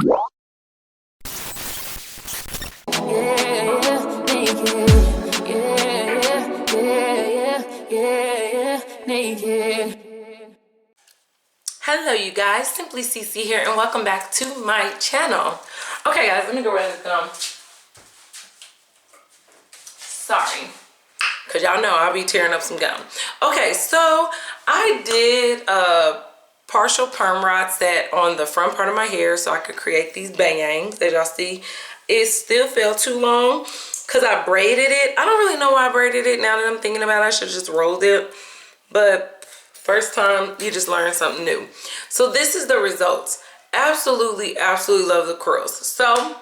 Hello you guys, Cimplycece here and welcome back to my channel. Okay guys, let me go ahead and gum. Sorry, because y'all know I'll be tearing up some gum. Okay, so I did a partial Permrod set on the front part of my hair so I could create these bangs. As y'all see, it still fell too long because I braided it. I don't really know why I braided it. Now that I'm thinking about it, I should have just rolled it. But first time, you just learn something new. So this is the results. Absolutely, absolutely love the curls. So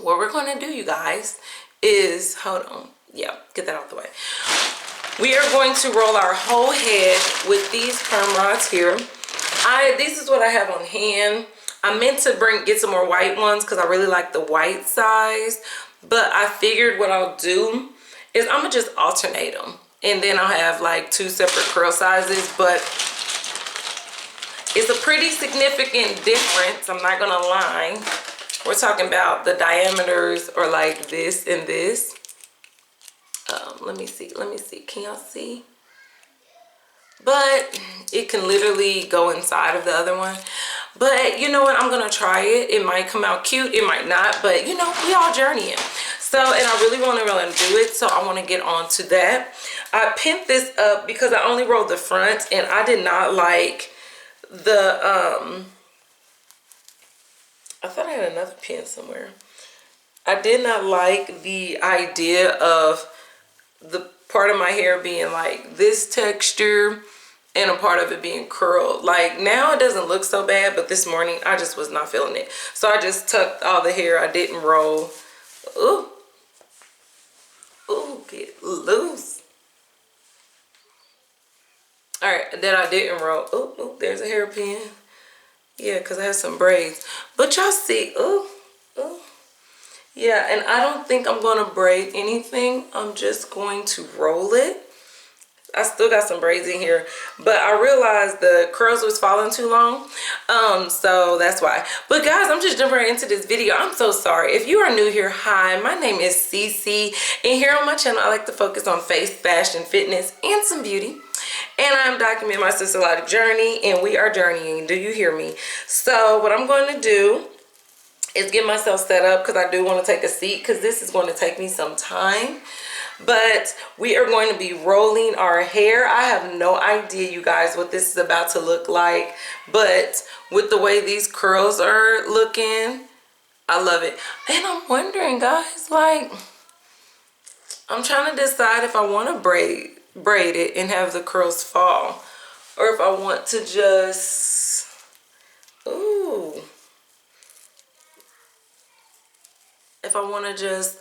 what we're going to do, you guys, is, hold on. Yeah, get that out the way. We are going to roll our whole head with these perm rods here. This is what I have on hand. I meant to get some more white ones because I really like the white size. But I figured what I'll do is I'm going to just alternate them. And then I'll have like 2 separate curl sizes. But it's a pretty significant difference. I'm not going to lie. We're talking about the diameters or like this and this. Let me see. Can y'all see? But it can literally go inside of the other one. But you know what? I'm going to try it. It might come out cute. It might not. But you know, we all journeying. So, and I really want to do it. So I want to get on to that. I pinned this up because I only rolled the front. And I did not like the, I thought I had another pin somewhere. I did not like the idea of the part of my hair being like this texture and a part of it being curled. Like now it doesn't look so bad, but this morning I just was not feeling it. So I just tucked all the hair. I didn't roll. Ooh. Ooh, get loose. All right, then I didn't roll. Ooh, ooh, there's a hairpin. Yeah, because I have some braids. But y'all see, ooh, ooh. Yeah, and I don't think I'm going to braid anything. I'm just going to roll it. I still got some braids in here, but I realized the curls was falling too long. So that's why. But guys, I'm just jumping right into this video. I'm so sorry. If you are new here, hi, my name is Cece. And here on my channel, I like to focus on face, fashion, fitness, and some beauty. And I'm documenting my Sisterlocks journey, and we are journeying. Do you hear me? So what I'm going to do is get myself set up because I do want to take a seat because this is going to take me some time. But we are going to be rolling our hair. I have no idea, you guys, what this is about to look like. But with the way these curls are looking, I love it. And I'm wondering, guys, like, I'm trying to decide if I want to braid it and have the curls fall. Or if I want to just, ooh. If I want to just,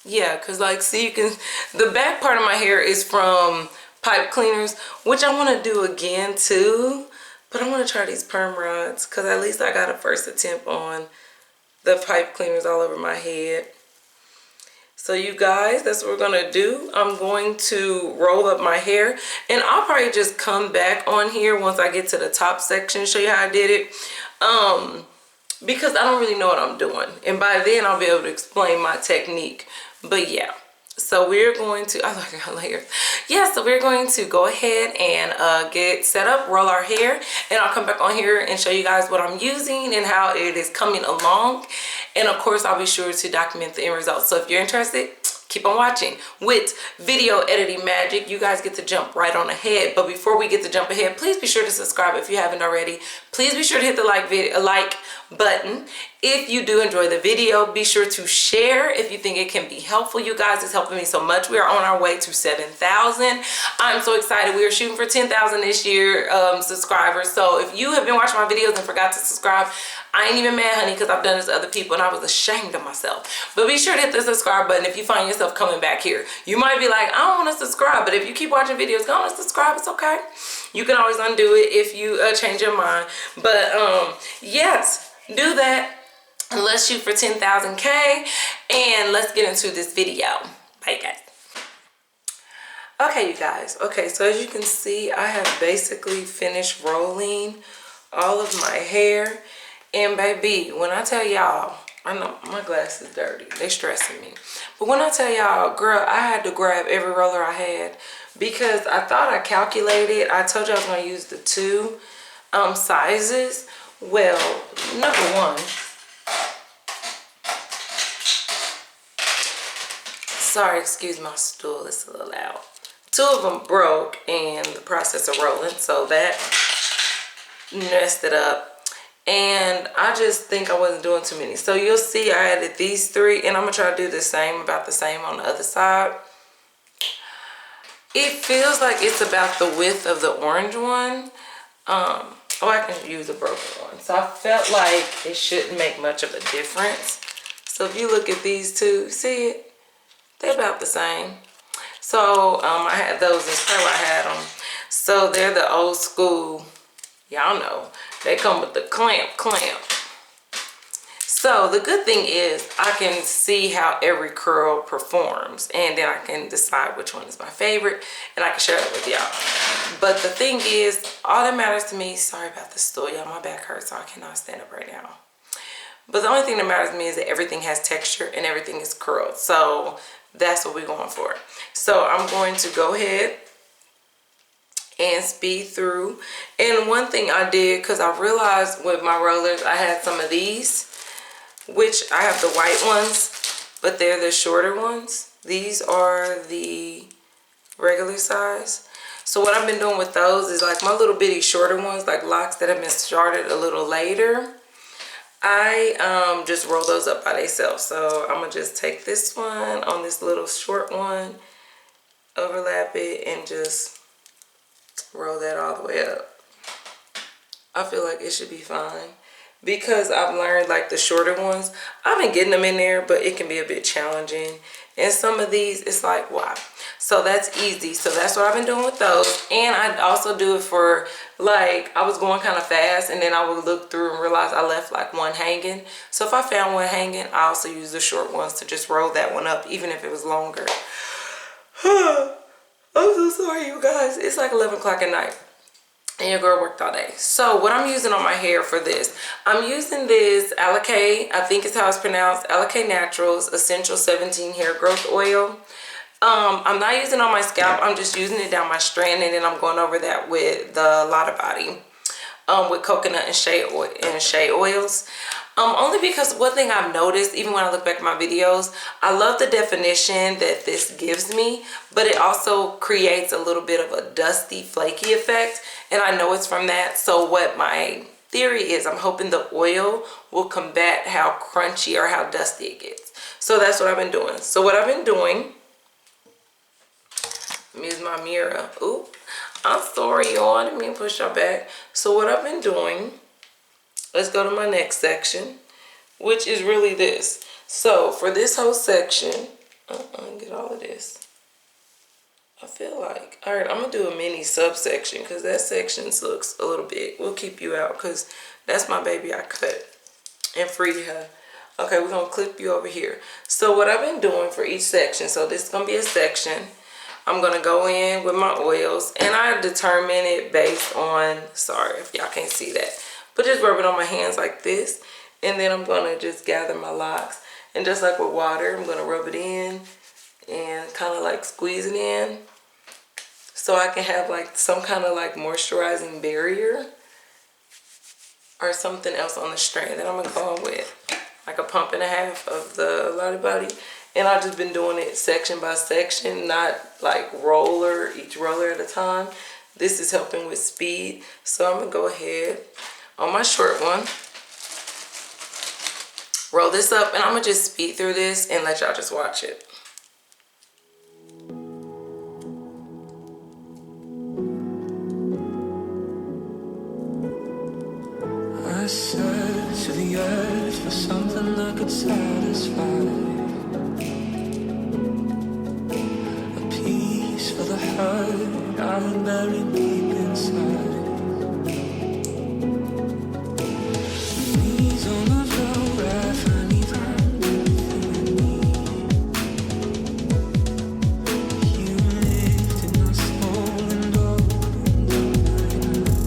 yeah, because like, see, you can, the back part of my hair is from pipe cleaners, which I want to do again too. But I want to try these perm rods because at least I got a first attempt on the pipe cleaners all over my head. So you guys, that's what we're going to do. I'm going to roll up my hair and I'll probably just come back on here once I get to the top section, show you how I did it. Because I don't really know what I'm doing. And by then I'll be able to explain my technique. But yeah. So we're going to, I like our layers. Yeah, so we're going to go ahead and get set up, roll our hair. And I'll come back on here and show you guys what I'm using and how it is coming along. And of course, I'll be sure to document the end results. So if you're interested, keep on watching. With video editing magic, you guys get to jump right on ahead. But before we get to jump ahead, please be sure to subscribe if you haven't already. Please be sure to hit the like button. If you do enjoy the video, be sure to share if you think it can be helpful. You guys, it's helping me so much. We are on our way to 7,000. I'm so excited. We are shooting for 10,000 this year, subscribers. So if you have been watching my videos and forgot to subscribe, I ain't even mad, honey, because I've done this to other people and I was ashamed of myself. But be sure to hit the subscribe button if you find yourself coming back here. You might be like, I don't want to subscribe, but if you keep watching videos, go on and subscribe. It's okay. You can always undo it if you change your mind. But yes, do that. And let's shoot for 10,000K and let's get into this video. Bye, guys. Okay, you guys. Okay, so as you can see, I have basically finished rolling all of my hair. And baby, when I tell y'all, I know my glass is dirty. They stressing me. But when I tell y'all, girl, I had to grab every roller I had because I thought I calculated. I told you I was going to use the 2 sizes. Well, number one, sorry, excuse my stool, it's a little loud. 2 of them broke in the process of rolling, so that messed it up. And I just think I wasn't doing too many. So you'll see I added these 3, and I'm gonna try to do the same, about the same on the other side. It feels like it's about the width of the orange one. Oh, I can use a broken one. So I felt like it shouldn't make much of a difference. So if you look at these 2, see it? They're about the same. So I had those in Ste A, I had them. So they're the old school, y'all know. They come with the clamp. So the good thing is I can see how every curl performs, and then I can decide which one is my favorite, and I can share it with y'all. But the thing is, all that matters to me, sorry about the stool, y'all, my back hurts, so I cannot stand up right now. But the only thing that matters to me is that everything has texture and everything is curled. So that's what we're going for. So I'm going to go ahead and speed through. And one thing I did, because I realized with my rollers I had some of these, which I have the white ones, but they're the shorter ones. These are the regular size. So what I've been doing with those is like my little bitty shorter ones, like locks that have been started a little later, I just roll those up by themselves. So I'm gonna just take this one on this little short one, overlap it, and just roll that all the way up. I feel like it should be fine because I've learned like the shorter ones, I've been getting them in there, but it can be a bit challenging. And some of these, it's like, why? So that's easy. So that's what I've been doing with those. And I also do it for, like, I was going kind of fast, and then I would look through and realize I left like one hanging. So if I found one hanging, I also use the short ones to just roll that one up, even if it was longer. I'm so sorry, you guys. It's like 11 o'clock at night and your girl worked all day. So what I'm using on my hair for this, I'm using this Cimplycece, I think it's how it's pronounced, Cimplycece Naturals Essential 17 Hair Growth Oil. I'm not using it on my scalp, I'm just using it down my strand, and then I'm going over that with the Lotta Body with coconut and shea oils. Only because one thing I've noticed, even when I look back at my videos, I love the definition that this gives me, but it also creates a little bit of a dusty, flaky effect, and I know it's from that. So what my theory is, I'm hoping the oil will combat how crunchy or how dusty it gets. So that's what I've been doing. So what I've been doing, let me use my mirror. Ooh, I'm sorry, y'all, I didn't mean to push y'all back. So what I've been doing, let's go to my next section, which is really this. So for this whole section, get all of this. I feel like, all right, I'm gonna do a mini subsection because that section looks a little big. We'll keep you out because that's my baby I cut and freed her. Okay, we're gonna clip you over here. So what I've been doing for each section, so this is gonna be a section. I'm gonna go in with my oils, and I determine it based on, sorry if y'all can't see that, but just rub it on my hands like this, and then I'm gonna just gather my locks, and just like with water, I'm gonna rub it in and kind of like squeeze it in so I can have like some kind of like moisturizing barrier or something else on the strand that I'm gonna go on with, like a pump and a half of the Lotta Body. And I've just been doing it section by section, not like each roller at a time. This is helping with speed. So I'm gonna go ahead on my short one, roll this up, and I'm gonna just speed through this and let y'all just watch it. I searched to the earth for something that could satisfy. For the hurt I had buried deep inside. Knees on the floor, I finally found everything I need. You lifted my soul and opened up my eyes.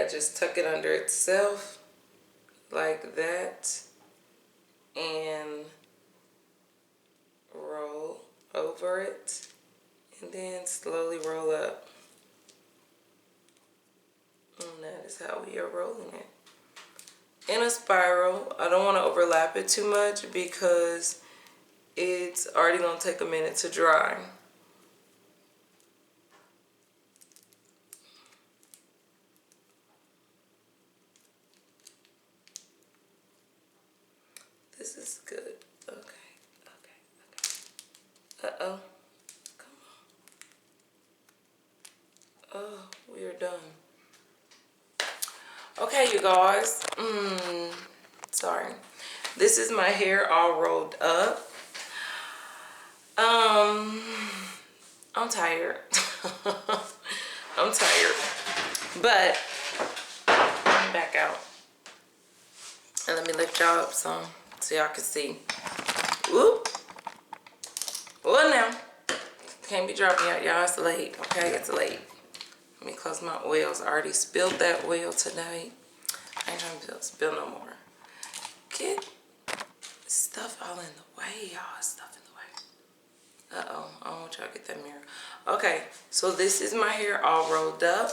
yeah, just tuck it under itself like that and roll over it, and then slowly roll up. And that is how we are rolling it. In a spiral. I don't want to overlap it too much because it's already going to take a minute to dry. This is good. Okay. Uh-oh. Come on. Oh, we are done. Okay, you guys. Sorry. This is my hair all rolled up. I'm tired. I'm tired. But I'm back out. And let me lift y'all up some so y'all can see. Whoop. Well, now. Can't be dropping out, y'all. It's late. Okay, it's late. Let me close my oils. I already spilled that oil tonight. I ain't trying to spill no more. Get stuff all in the way, y'all. Stuff in the way. Uh-oh. I don't want y'all to get that mirror. Okay, so this is my hair all rolled up.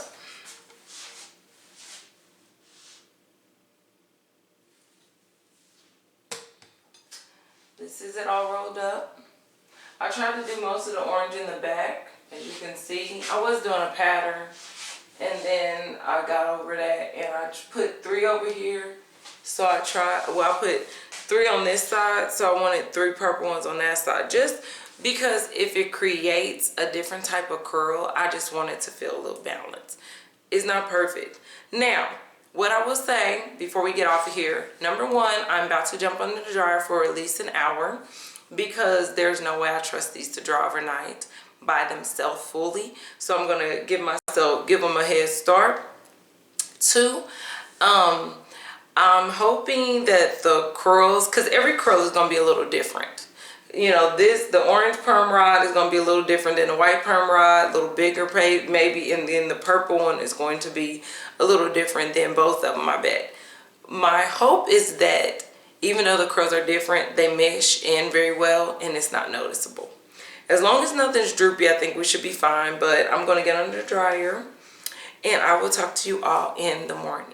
This is it all rolled up. I tried to do most of the orange in the back. As you can see, I was doing a pattern, and then I got over that, and I put 3 over here. So I put 3 on this side, so I wanted 3 purple ones on that side, just because if it creates a different type of curl, I just want it to feel a little balanced. It's not perfect. Now, what I will say before we get off of here, number 1, I'm about to jump under the dryer for at least an hour, because there's no way I trust these to dry overnight by themselves fully. So I'm gonna give them a head start. 2, I'm hoping that the curls, because every curl is gonna be a little different. You know, the orange perm rod is gonna be a little different than the white perm rod, a little bigger maybe, and then the purple one is going to be a little different than both of them, I bet. My hope is that even though the curls are different, they mesh in very well and it's not noticeable. As long as nothing's droopy, I think we should be fine, but I'm going to get under the dryer and I will talk to you all in the morning.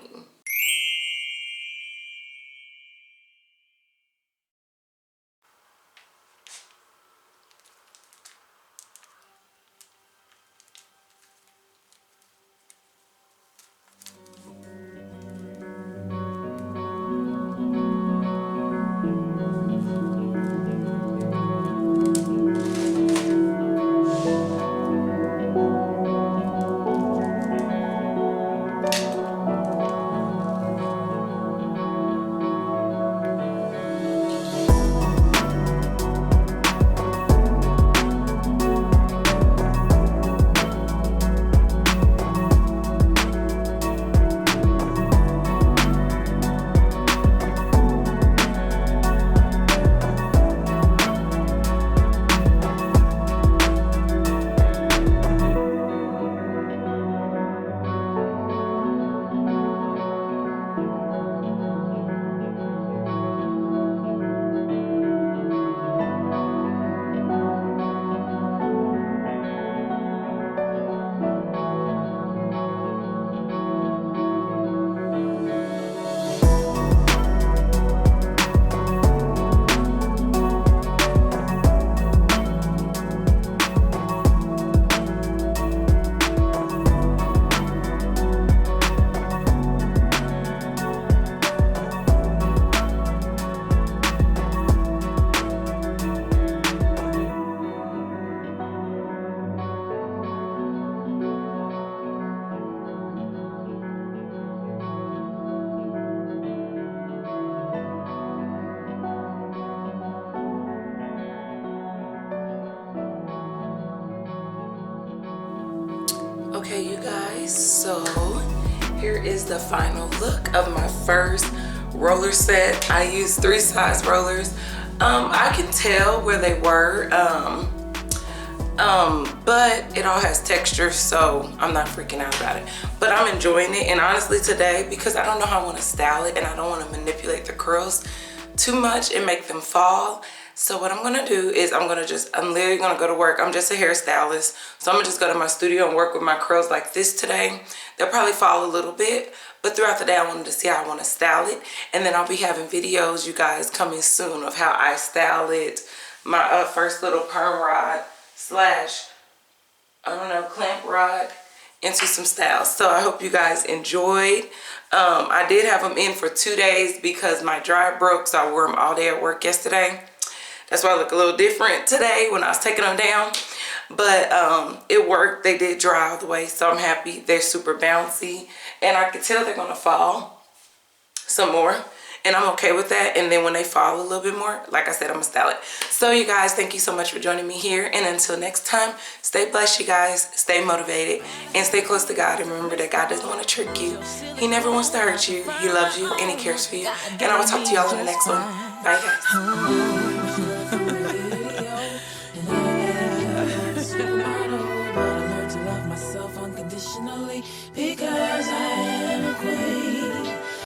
Okay, you guys, so here is the final look of my first roller set. I used 3 size rollers. I can tell where they were. but it all has texture, so I'm not freaking out about it. But I'm enjoying it, and honestly today, because I don't know how I want to style it and I don't want to manipulate the curls too much and make them fall. So what I'm gonna do is I'm literally gonna go to work. I'm just a hairstylist, so I'm gonna just go to my studio and work with my curls like this today. They'll probably fall a little bit, but throughout the day I wanted to see how I want to style it, and then I'll be having videos, you guys, coming soon of how I style it. My first little perm rod slash, I don't know, clamp rod into some styles. So I hope you guys enjoyed. I did have them in for 2 days because my dryer broke, so I wore them all day at work yesterday. That's why I look a little different today when I was taking them down. But it worked. They did dry all the way, so I'm happy. They're super bouncy, and I can tell they're gonna fall some more, and I'm okay with that. And then when they fall a little bit more, like I said, I'm gonna style it. So you guys, thank you so much for joining me here, and until next time, stay blessed, you guys, stay motivated, and stay close to God. And remember that God doesn't want to trick you. He never wants to hurt you. He loves you and he cares for you. And I will talk to y'all in the next one. Bye, guys.